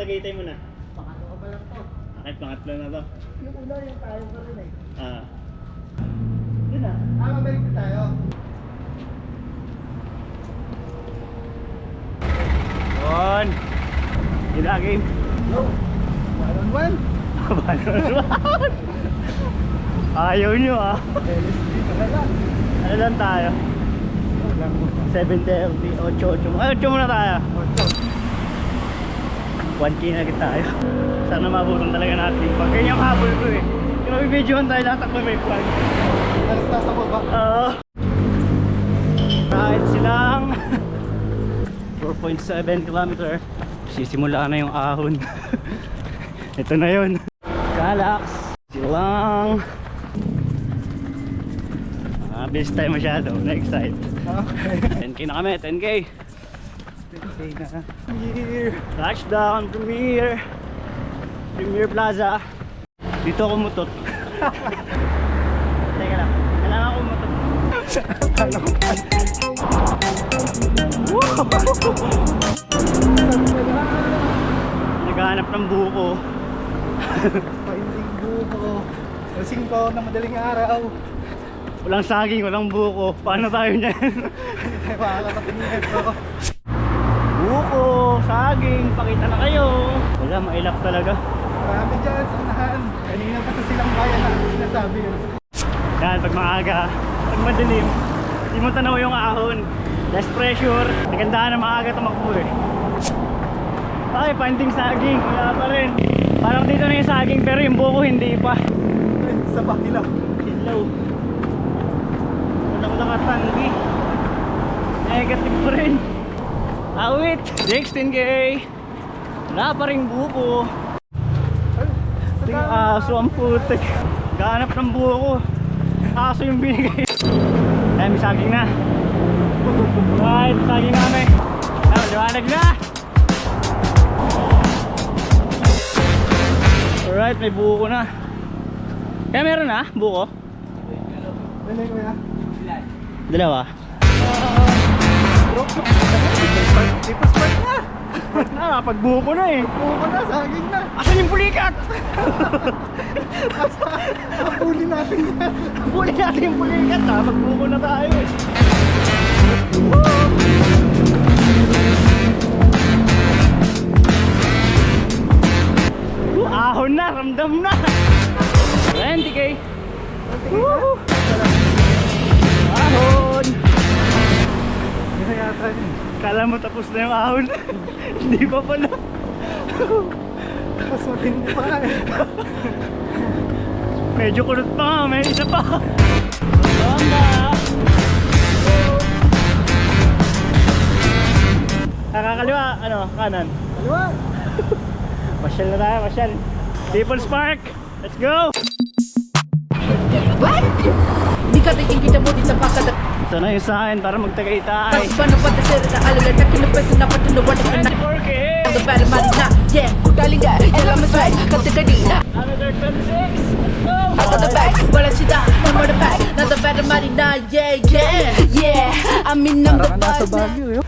Tagaytay mo na? Pangatlo pa lang to. Bakit pangatlo na to? Yung una yung tayo pa rin eh. Ah. Yun na. Mabalik na tayo. On! Yun na game. No. 1-on-1. Ayaw nyo ah. LSD talaga. Ano lang tayo? 7:30, 8 ay 8 muna tayo. 1K na agad tayo. Sana mabutan talaga natin. Pag ganyan habol ko eh. Yung nabibidyohan tayo lahat ako may plan. Alas nasa ko ba? Oo. Kahit silang 4.7 kilometer. Sisimula na yung ahon. Ito na yun. Galax. Silang. Bilis tayo masyado. Na-excite. Okay. 10K na kami. 10K. Okay na. Here. Touchdown, Premier Plaza. Dito ako mutot. Teka lang, kailangan ako mutot. Naghahanap ng buko. Painding buko. Lasing pa ako ng madaling araw. Walang saging, walang buko. Paano tayo niyan? Hindi tayo makakapagpinigyan ko. Buko, saging, pakita na kayo. Wala, mailap talaga. Marami dyan sa unahan. Kanina pa sa silang bayan na sinasabi yun. Yan, pag maaga, pag madilim, hindi mo tanaw yung ahon. Less pressure, nagandahan na maaga tumakbo eh. Ay, panting saging, wala pa rin. Parang dito na yung saging pero yung buko hindi pa. Sa bakila. Hello. Wala ko nakatanggi. Negative pa rin. Awit, 16K. Wala pa rin buko. Ting aso ang putik. Ganap ng buko. Aso yung binigay. Ay, may saging na. Right, saging namin. Liwanag na. Alright, may buko na. Kaya meron na, buko? Ano yung kuya? Dalawa. Bro, di pa smart na. Ah, pagbuko na eh. Buko na, saging na. Asan yung pulikat? Huli natin yan. Huli natin yung pulikat ha. Magbuko na tayo eh. Ahon na, ramdam na. 20K. Woo! Ahon. Yun na yata yun. Kala mo tapos na yung ahon. Hindi pa pala. Tapos matindi pa eh. Medyo kulot pa nga, may isa pa. Bamba! Nakakaliwa, ano, kanan. Kaliwa. Masyal na tayo, masyal. People's Park, let's go! What? Di ka rin kita mo di sa baka na Ito na yung sign para magtagaytay. Paano pa na sir na alala na kinapesa na patunawan na na 24K! The better man na yeah galing ka alam mo swag kata kanina Another 26, let's go! out of the bag wala sida no more the bag not the better man na yeah yeah yeah I mean I'm the Parang nasa boss now. Baguio yun.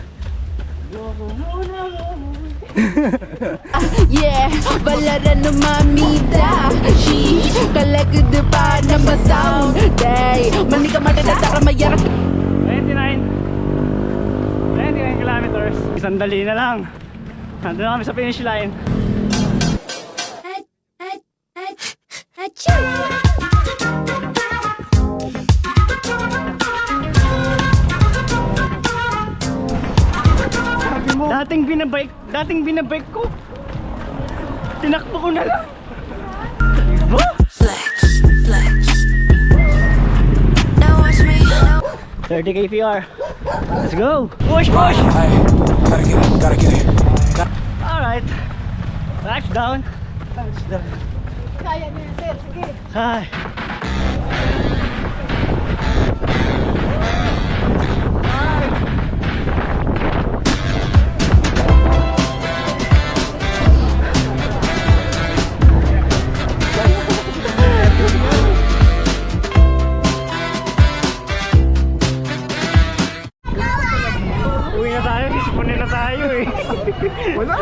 Yeah balaran ng mamita she kalagod pa na masound day manika madadata mayarap 29 kilometers. Sandali na lang. Nandun na kami sa finish line. Sabi mo. Dating binabike ko. Tinakbo ko na lang. Oh! Flex, flex. Now watch me. 30K PR. Let's go. Push, push. Hey, gotta get it, gotta get it. Alright. Touchdown. kaya niya sir sige Hi. Uwi na tayo, sisipunin na tayo eh. Wala.